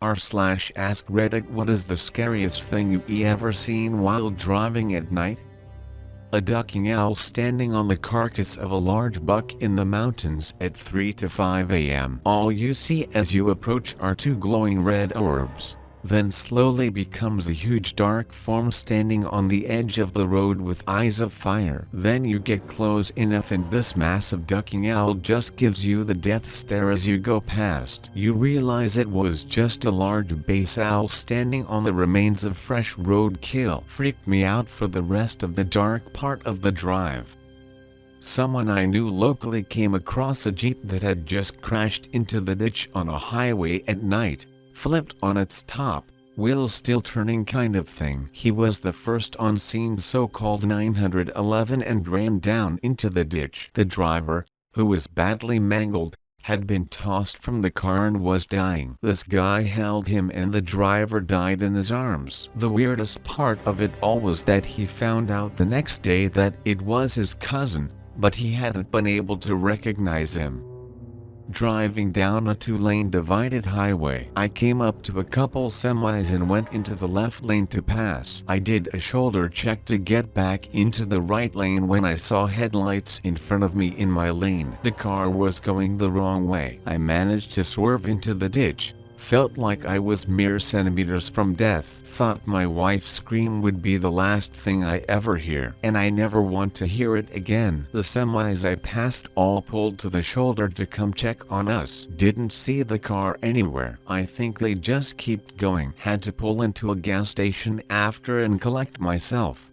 r/AskReddit. What is the scariest thing you ever seen while driving at night? A ducking owl standing on the carcass of a large buck in the mountains at 3 to 5 a.m. All you see as you approach are two glowing red orbs, then slowly becomes a huge dark form standing on the edge of the road with eyes of fire. Then you get close enough and this massive ducking owl just gives you the death stare as you go past. You realize it was just a large base owl standing on the remains of fresh roadkill. Freaked me out for the rest of the dark part of the drive. Someone I knew locally came across a Jeep that had just crashed into the ditch on a highway at night, flipped on its top, wheels still turning kind of thing. He was the first on scene, so-called 911, and ran down into the ditch. The driver, who was badly mangled, had been tossed from the car and was dying. This guy held him and the driver died in his arms. The weirdest part of it all was that he found out the next day that it was his cousin, but he hadn't been able to recognize him. Driving down a two-lane divided highway, I came up to a couple semis and went into the left lane to pass. I did a shoulder check to get back into the right lane when I saw headlights in front of me in my lane. The car was going the wrong way. I managed to swerve into the ditch. Felt like I was mere centimeters from death. Thought my wife's scream would be the last thing I ever hear, and I never want to hear it again. The semis I passed all pulled to the shoulder to come check on us. Didn't see the car anywhere. I think they just kept going. Had to pull into a gas station after and collect myself.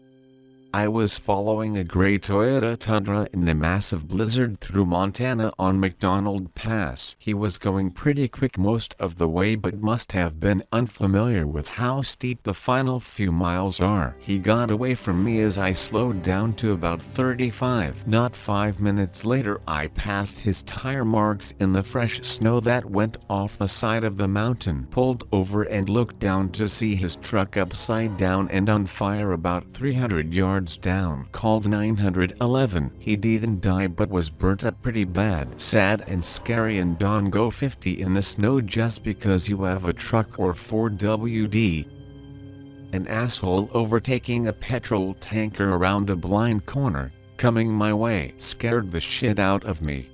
I was following a gray Toyota Tundra in the massive blizzard through Montana on McDonald Pass. He was going pretty quick most of the way but must have been unfamiliar with how steep the final few miles are. He got away from me as I slowed down to about 35. Not 5 minutes later I passed his tire marks in the fresh snow that went off the side of the mountain. Pulled over and looked down to see his truck upside down and on fire about 300 yards down. Called 911. He didn't die but was burnt up pretty bad. Sad and scary, and don't go 50 in the snow just because you have a truck or 4WD. An asshole overtaking a petrol tanker around a blind corner, coming my way, scared the shit out of me.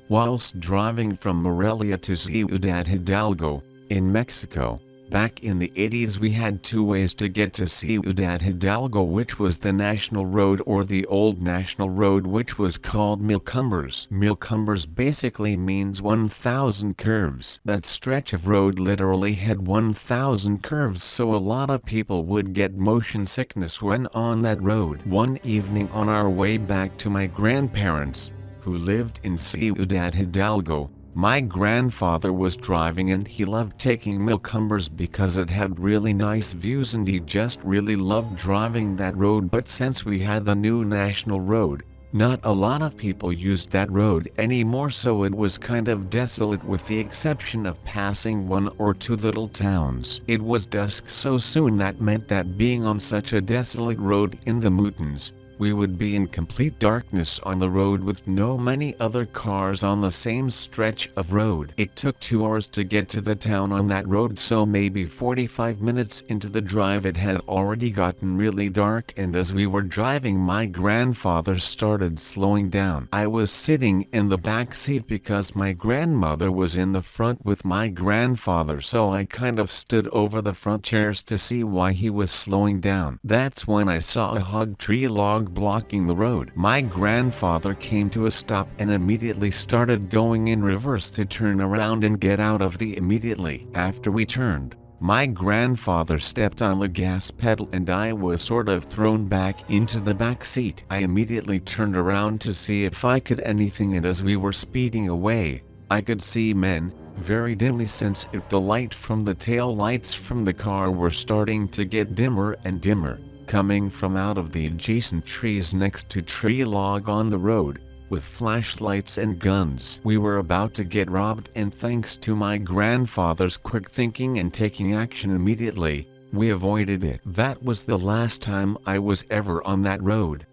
Whilst driving from Morelia to Ciudad Hidalgo, in Mexico, back in the 80s we had two ways to get to Ciudad Hidalgo, which was the National Road or the Old National Road, which was called Mil Cumbres. Mil Cumbres basically means 1,000 curves. That stretch of road literally had 1,000 curves, so a lot of people would get motion sickness when on that road. One evening on our way back to my grandparents, who lived in Ciudad Hidalgo, my grandfather was driving and he loved taking Mil Cumbres because it had really nice views and he just really loved driving that road. But since we had the new National Road, not a lot of people used that road anymore, so it was kind of desolate with the exception of passing one or two little towns. It was dusk so soon, that meant that being on such a desolate road in the mountains, we would be in complete darkness on the road with no many other cars on the same stretch of road. It took 2 hours to get to the town on that road, so maybe 45 minutes into the drive it had already gotten really dark, and as we were driving my grandfather started slowing down. I was sitting in the back seat because my grandmother was in the front with my grandfather, so I kind of stood over the front chairs to see why he was slowing down. That's when I saw a hog tree log blocking the road. My grandfather came to a stop and immediately started going in reverse to turn around and get out of the immediately. After we turned, my grandfather stepped on the gas pedal and I was sort of thrown back into the back seat. I immediately turned around to see if I could anything, and as we were speeding away, I could see men, very dimly, since the light from the tail lights from the car were starting to get dimmer and dimmer, coming from out of the adjacent trees next to tree log on the road, with flashlights and guns. We were about to get robbed, and thanks to my grandfather's quick thinking and taking action immediately, we avoided it. That was the last time I was ever on that road.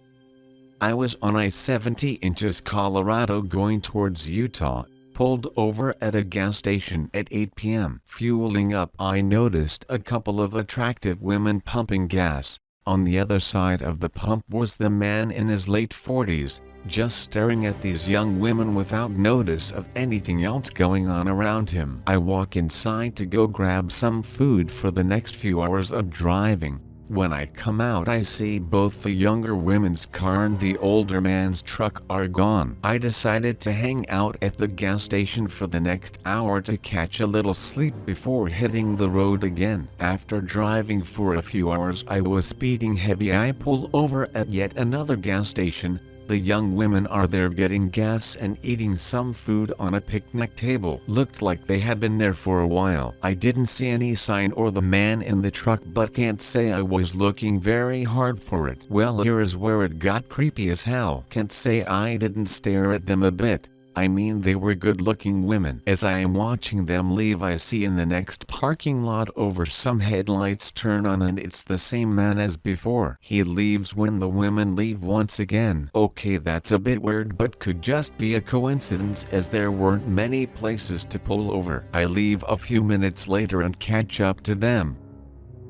I was on I-70 in Colorado going towards Utah, Pulled over at a gas station at 8 p.m. Fueling up, I noticed a couple of attractive women pumping gas. On the other side of the pump was the man in his late 40s, just staring at these young women without notice of anything else going on around him. I walk inside to go grab some food for the next few hours of driving. When I come out, I see both the younger women's car and the older man's truck are gone. I decided to hang out at the gas station for the next hour to catch a little sleep before hitting the road again. After driving for a few hours, I was speeding heavy. I pull over at yet another gas station. The young women are there getting gas and eating some food on a picnic table. Looked like they had been there for a while. I didn't see any sign or the man in the truck, but can't say I was looking very hard for it. Well, here is where it got creepy as hell. Can't say I didn't stare at them a bit. I mean, they were good-looking women. As I am watching them leave, I see in the next parking lot over some headlights turn on, and it's the same man as before. He leaves when the women leave once again. Okay, that's a bit weird, but could just be a coincidence as there weren't many places to pull over. I leave a few minutes later and catch up to them.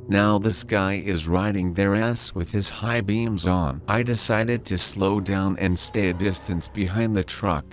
Now this guy is riding their ass with his high beams on. I decided to slow down and stay a distance behind the truck.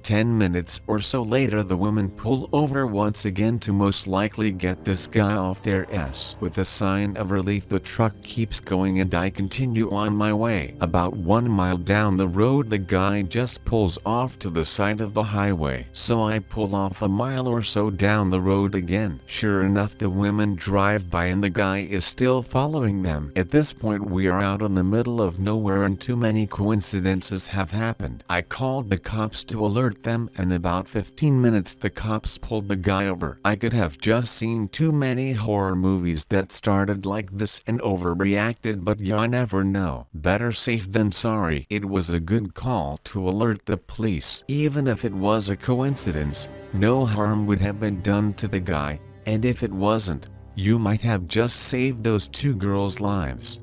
10 minutes or so later, the women pull over once again to most likely get this guy off their ass. With a sign of relief, the truck keeps going and I continue on my way. About 1 mile down the road, the guy just pulls off to the side of the highway. So I pull off a mile or so down the road again. Sure enough, the women drive by and the guy is still following them. At this point, we are out in the middle of nowhere and too many coincidences have happened. I called the cops to alert them, and about 15 minutes the cops pulled the guy over. I could have just seen too many horror movies that started like this and overreacted, but you never know. Better safe than sorry. It was a good call to alert the police. Even if it was a coincidence, no harm would have been done to the guy, and if it wasn't, you might have just saved those two girls' lives.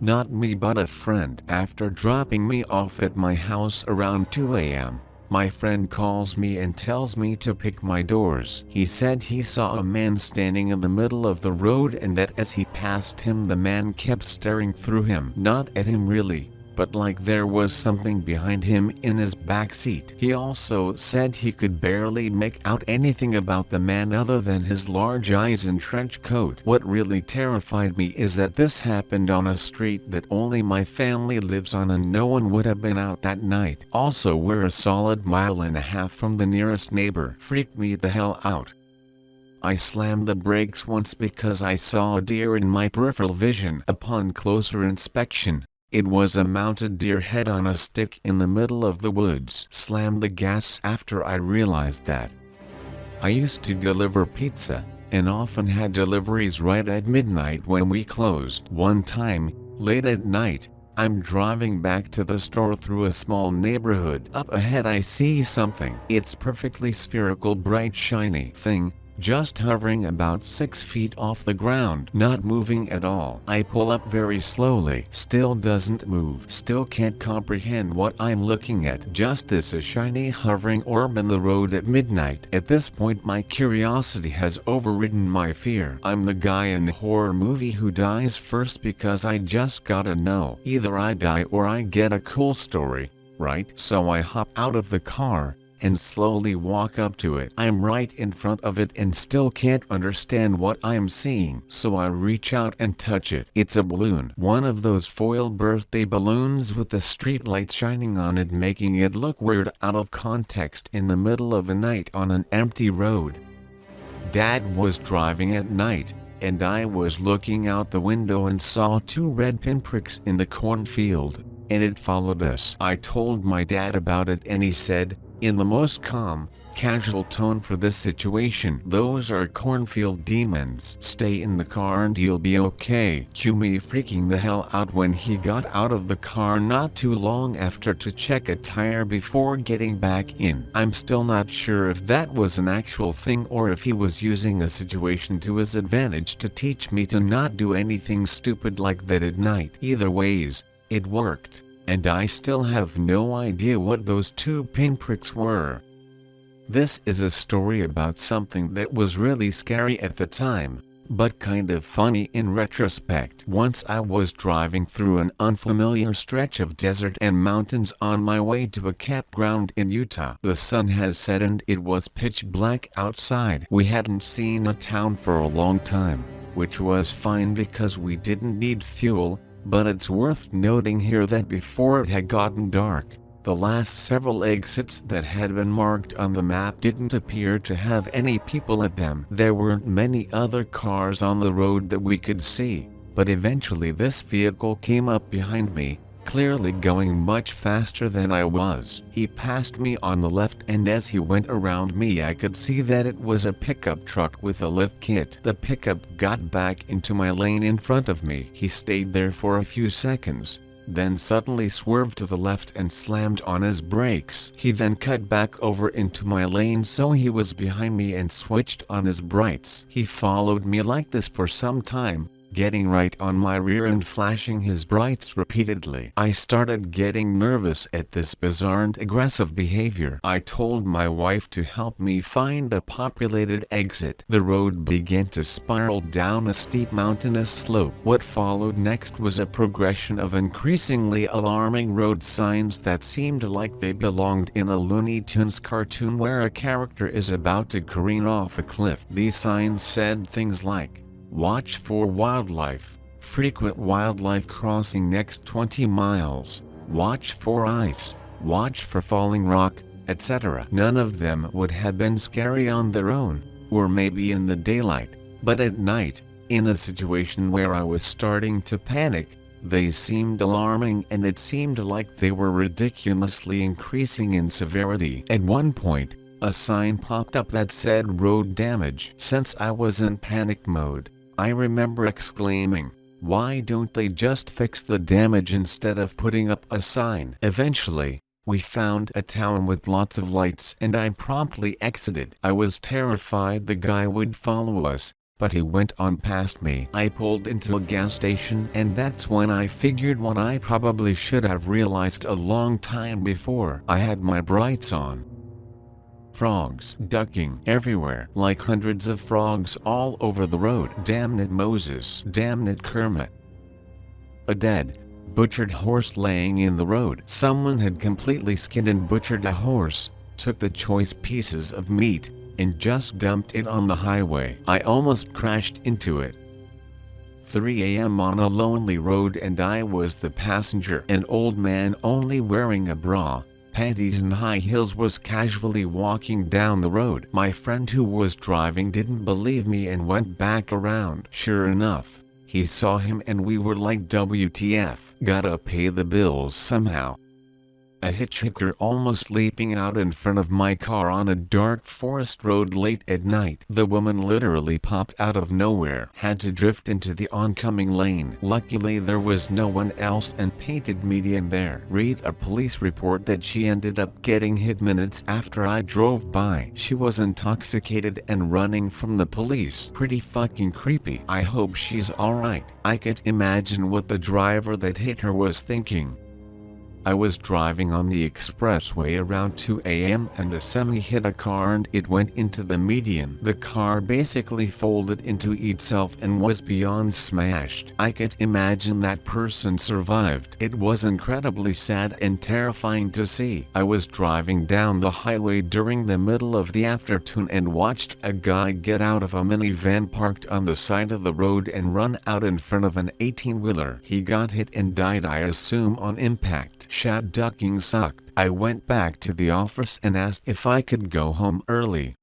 Not me, but a friend. After dropping me off at my house around 2 a.m., my friend calls me and tells me to pick my doors. He said he saw a man standing in the middle of the road and that as he passed him, the man kept staring through him. Not at him really, but like there was something behind him in his back seat. He also said he could barely make out anything about the man other than his large eyes and trench coat. What really terrified me is that this happened on a street that only my family lives on and no one would have been out that night. Also, we're a solid 1.5 miles from the nearest neighbor. Freaked me the hell out. I slammed the brakes once because I saw a deer in my peripheral vision. Upon closer inspection, it was a mounted deer head on a stick in the middle of the woods. Slammed the gas after I realized that. I used to deliver pizza, and often had deliveries right at midnight when we closed. One time, late at night, I'm driving back to the store through a small neighborhood. Up ahead I see something. It's perfectly spherical, bright shiny thing, just hovering about 6 feet off the ground, not moving at all. I pull up very slowly, still doesn't move, still can't comprehend what I'm looking at. Just this, a shiny hovering orb in the road at midnight. At this point my curiosity has overridden my fear. I'm the guy in the horror movie who dies first because I just gotta know. Either I die or I get a cool story, right? So I hop out of the car and slowly walk up to it. I'm right in front of it and still can't understand what I'm seeing. So I reach out and touch it. It's a balloon. One of those foil birthday balloons with the street lights shining on it, making it look weird out of context in the middle of the night on an empty road. Dad was driving at night, and I was looking out the window and saw 2 red pinpricks in the cornfield, and it followed us. I told my dad about it and he said, in the most calm, casual tone for this situation, "Those are cornfield demons. Stay in the car and you'll be okay." Cue me freaking the hell out when he got out of the car not too long after to check a tire before getting back in. I'm still not sure if that was an actual thing or if he was using a situation to his advantage to teach me to not do anything stupid like that at night. Either ways, it worked. And I still have no idea what those 2 pinpricks were. This is a story about something that was really scary at the time, but kind of funny in retrospect. Once I was driving through an unfamiliar stretch of desert and mountains on my way to a campground in Utah. The sun had set and it was pitch black outside. We hadn't seen a town for a long time, which was fine because we didn't need fuel, but it's worth noting here that before it had gotten dark, the last several exits that had been marked on the map didn't appear to have any people at them. There weren't many other cars on the road that we could see, but eventually this vehicle came up behind me, clearly going much faster than I was. He passed me on the left, and as he went around me I could see that it was a pickup truck with a lift kit. The pickup got back into my lane in front of me. He stayed there for a few seconds, then suddenly swerved to the left and slammed on his brakes. He then cut back over into my lane, so he was behind me, and switched on his brights. He followed me like this for some time, getting right on my rear and flashing his brights repeatedly. I started getting nervous at this bizarre and aggressive behavior. I told my wife to help me find a populated exit. The road began to spiral down a steep mountainous slope. What followed next was a progression of increasingly alarming road signs that seemed like they belonged in a Looney Tunes cartoon where a character is about to careen off a cliff. These signs said things like, "Watch for wildlife, frequent wildlife crossing next 20 miles, watch for ice, watch for falling rock," etc. None of them would have been scary on their own, or maybe in the daylight, but at night, in a situation where I was starting to panic, they seemed alarming, and it seemed like they were ridiculously increasing in severity. At one point, a sign popped up that said road damage. Since I was in panic mode, I remember exclaiming, "Why don't they just fix the damage instead of putting up a sign?" Eventually, we found a town with lots of lights and I promptly exited. I was terrified the guy would follow us, but he went on past me. I pulled into a gas station, and that's when I figured what I probably should have realized a long time before. I had my brights on. Frogs ducking everywhere, like hundreds of frogs all over the road. Damn it, Moses. Damn it, Kermit. A dead, butchered horse laying in the road. Someone had completely skinned and butchered a horse, took the choice pieces of meat, and just dumped it on the highway. I almost crashed into it. 3 a.m. on a lonely road, and I was the passenger. An old man only wearing a bra, panties and high heels was casually walking down the road. My friend who was driving didn't believe me and went back around. Sure enough, he saw him, and we were like, WTF, gotta pay the bills somehow. A hitchhiker almost leaping out in front of my car on a dark forest road late at night. The woman literally popped out of nowhere. Had to drift into the oncoming lane. Luckily there was no one else and painted median there. Read a police report that she ended up getting hit minutes after I drove by. She was intoxicated and running from the police. Pretty fucking creepy. I hope she's alright. I could imagine what the driver that hit her was thinking. I was driving on the expressway around 2 a.m. and a semi hit a car and it went into the median. The car basically folded into itself and was beyond smashed. I could imagine that person survived. It was incredibly sad and terrifying to see. I was driving down the highway during the middle of the afternoon and watched a guy get out of a minivan parked on the side of the road and run out in front of an 18-wheeler. He got hit and died, I assume on impact. Shad ducking sucked. I went back to the office and asked if I could go home early.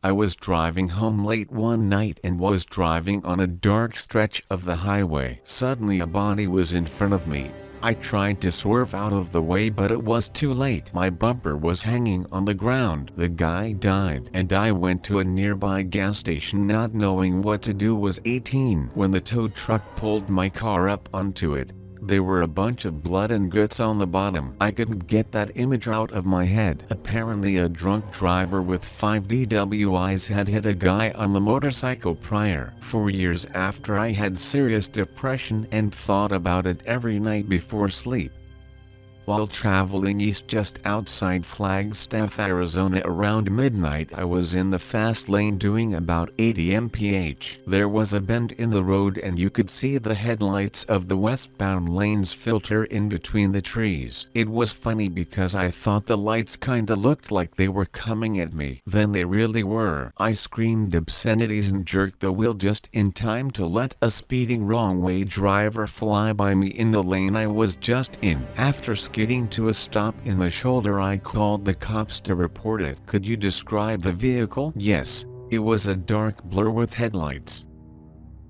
I was driving home late one night and was driving on a dark stretch of the highway. Suddenly a body was in front of me. I tried to swerve out of the way, but it was too late. My bumper was hanging on the ground. The guy died and I went to a nearby gas station not knowing what to do. Was 18 when the tow truck pulled my car up onto it. There were a bunch of blood and guts on the bottom. I couldn't get that image out of my head. Apparently a drunk driver with 5 DWIs had hit a guy on the motorcycle prior. For years after, I had serious depression and thought about it every night before sleep. While traveling east just outside Flagstaff, Arizona around midnight, I was in the fast lane doing about 80 mph. There was a bend in the road and you could see the headlights of the westbound lanes filter in between the trees. It was funny because I thought the lights kinda looked like they were coming at me. Then they really were. I screamed obscenities and jerked the wheel just in time to let a speeding wrong-way driver fly by me in the lane I was just in. After skidding to a stop in the shoulder, I called the cops to report it. Could you describe the vehicle? Yes, it was a dark blur with headlights.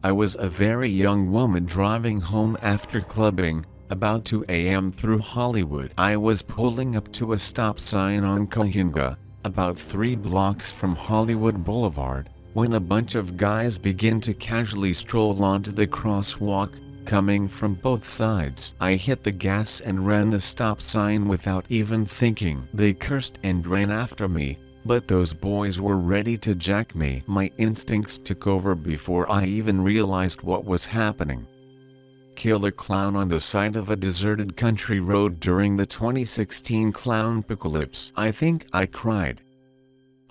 I was a very young woman driving home after clubbing, about 2 a.m. through Hollywood. I was pulling up to a stop sign on Cahuenga, about 3 blocks from Hollywood Boulevard, when a bunch of guys began to casually stroll onto the crosswalk, coming from both sides. I hit the gas and ran the stop sign without even thinking. They cursed and ran after me, but those boys were ready to jack me. My instincts took over before I even realized what was happening. Kill a clown on the side of a deserted country road during the 2016 clownpocalypse. I think I cried.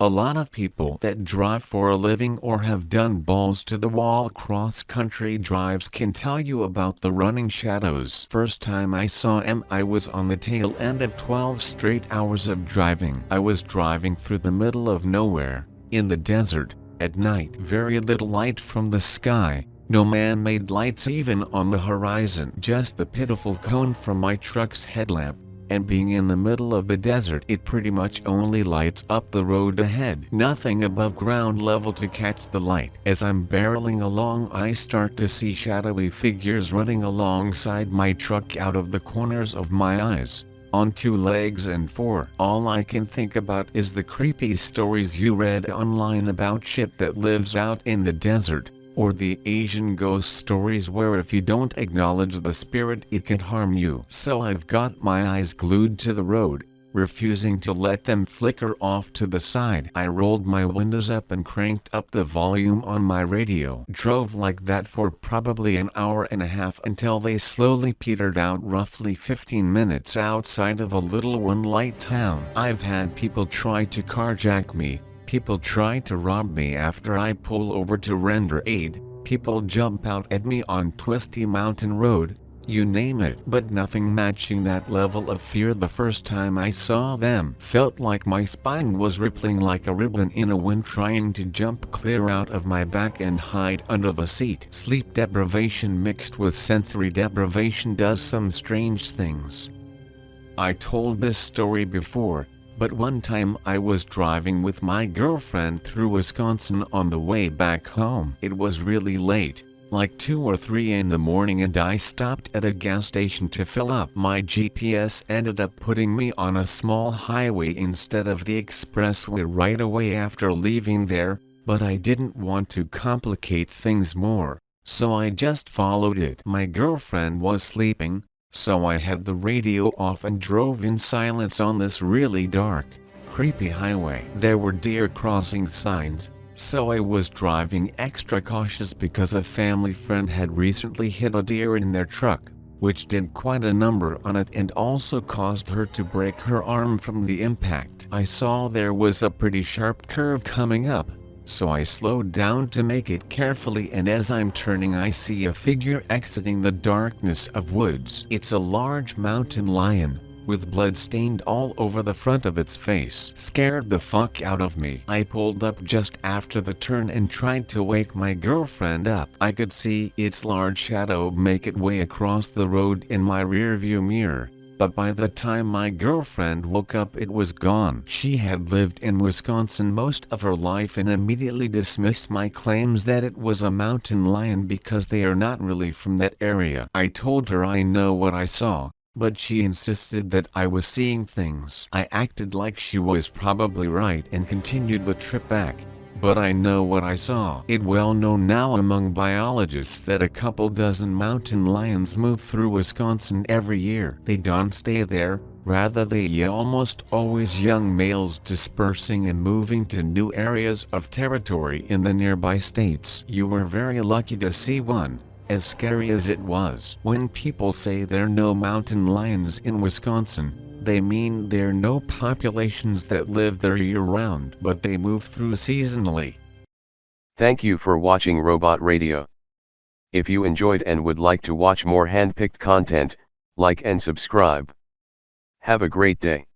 A lot of people that drive for a living or have done balls-to-the-wall cross-country drives can tell you about the running shadows. First time I saw them, I was on the tail end of 12 straight hours of driving. I was driving through the middle of nowhere, in the desert, at night. Very little light from the sky, no man-made lights even on the horizon. Just the pitiful cone from my truck's headlamp. And being in the middle of the desert, it pretty much only lights up the road ahead. Nothing above ground level to catch the light. As I'm barreling along, I start to see shadowy figures running alongside my truck out of the corners of my eyes, on 2 legs and 4. All I can think about is the creepy stories you read online about shit that lives out in the desert, or the Asian ghost stories where if you don't acknowledge the spirit it can harm you. So I've got my eyes glued to the road, refusing to let them flicker off to the side. I rolled my windows up and cranked up the volume on my radio. Drove like that for probably an hour and a half until they slowly petered out roughly 15 minutes outside of a little one-light town. I've had people try to carjack me. People try to rob me after I pull over to render aid, people jump out at me on Twisty Mountain Road, you name it. But nothing matching that level of fear the first time I saw them. Felt like my spine was rippling like a ribbon in a wind, trying to jump clear out of my back and hide under the seat. Sleep deprivation mixed with sensory deprivation does some strange things. I told this story before, but one time I was driving with my girlfriend through Wisconsin on the way back home. It was really late, like 2 or 3 in the morning, and I stopped at a gas station to fill up. My GPS ended up putting me on a small highway instead of the expressway right away after leaving there, but I didn't want to complicate things more, so I just followed it. My girlfriend was sleeping, so I had the radio off and drove in silence on this really dark, creepy highway. There were deer crossing signs, so I was driving extra cautious because a family friend had recently hit a deer in their truck, which did quite a number on it and also caused her to break her arm from the impact. I saw there was a pretty sharp curve coming up, so I slowed down to make it carefully, and as I'm turning I see a figure exiting the darkness of woods. It's a large mountain lion, with blood stained all over the front of its face. Scared the fuck out of me. I pulled up just after the turn and tried to wake my girlfriend up. I could see its large shadow make its way across the road in my rearview mirror, but by the time my girlfriend woke up it was gone. She had lived in Wisconsin most of her life and immediately dismissed my claims that it was a mountain lion because they are not really from that area. I told her I know what I saw, but she insisted that I was seeing things. I acted like she was probably right and continued the trip back. But I know what I saw. It's well known now among biologists that a couple dozen mountain lions move through Wisconsin every year. They don't stay there, rather they almost always young males dispersing and moving to new areas of territory in the nearby states. You were very lucky to see one, As scary as it was. When people say there are no mountain lions in Wisconsin, they mean there are no populations that live there year-round, but they move through seasonally. Thank you for watching Robot Radio. If you enjoyed and would like to watch more handpicked content, like and subscribe. Have a great day.